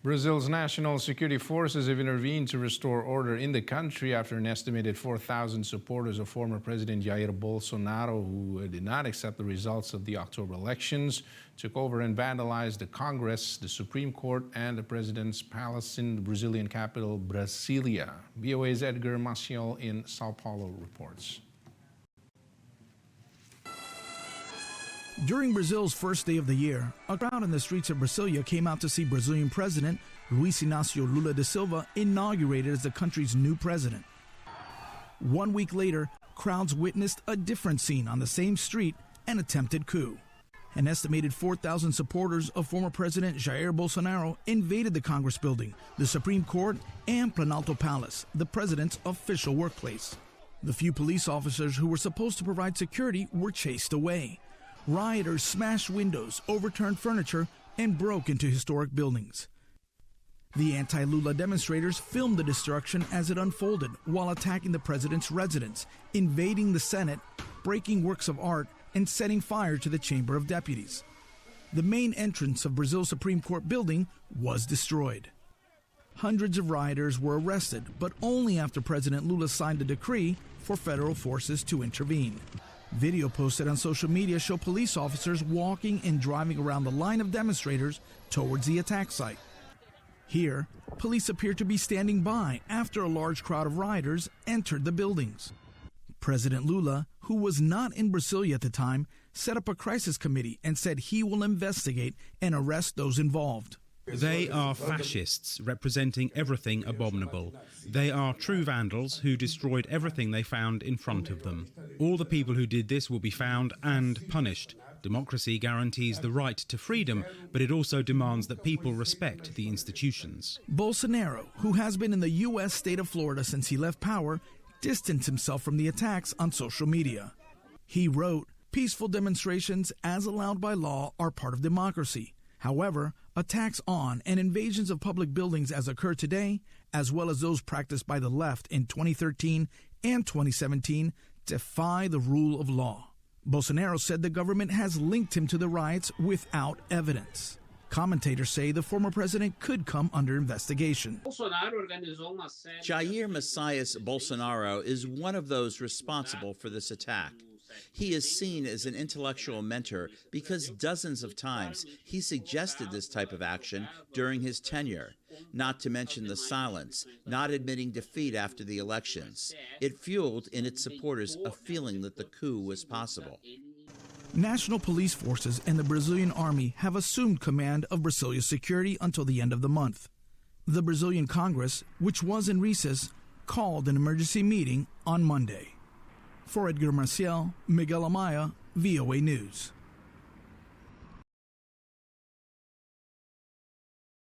Brazil's national security forces have intervened to restore order in the country after an estimated 4,000 supporters of former President Jair Bolsonaro, who did not accept the results of the October elections, took over and vandalized the Congress, the Supreme Court, and the president's palace in the Brazilian capital, Brasilia. VOA's Edgar Maciel in Sao Paulo reports. During Brazil's first day of the year, a crowd in the streets of Brasilia came out to see Brazilian President Luiz Inácio Lula da Silva inaugurated as the country's new president. 1 week later, crowds witnessed a different scene on the same street, an attempted coup. An estimated 4,000 supporters of former President Jair Bolsonaro invaded the Congress building, the Supreme Court, and Planalto Palace, the president's official workplace. The few police officers who were supposed to provide security were chased away. Rioters smashed windows, overturned furniture, and broke into historic buildings. The anti-Lula demonstrators filmed the destruction as it unfolded while attacking the president's residence, invading the Senate, breaking works of art, and setting fire to the Chamber of Deputies. The main entrance of Brazil's Supreme Court building was destroyed. Hundreds of rioters were arrested, but only after President Lula signed a decree for federal forces to intervene. Video posted on social media show police officers walking and driving around the line of demonstrators towards the attack site. Here, police appear to be standing by after a large crowd of rioters entered the buildings. President Lula, who was not in Brasilia at the time, set up a crisis committee and said he will investigate and arrest those involved. They are fascists representing everything abominable. They are true vandals who destroyed everything they found in front of them. All the people who did this will be found and punished. Democracy guarantees the right to freedom, but it also demands that people respect the institutions. Bolsonaro, who has been in the U.S. state of Florida since he left power, distanced himself from the attacks on social media. He wrote, "Peaceful demonstrations, as allowed by law, are part of democracy. However, attacks on and invasions of public buildings as occur today, as well as those practiced by the left in 2013 and 2017, defy the rule of law." Bolsonaro said the government has linked him to the riots without evidence. Commentators say the former president could come under investigation. Jair Messias Bolsonaro is one of those responsible for this attack. He is seen as an intellectual mentor because dozens of times he suggested this type of action during his tenure, not to mention the silence, not admitting defeat after the elections. It fueled in its supporters a feeling that the coup was possible. National police forces and the Brazilian army have assumed command of Brasilia's security until the end of the month. The Brazilian Congress, which was in recess, called an emergency meeting on Monday. For Edgar Maciel, Miguel Amaya, VOA News.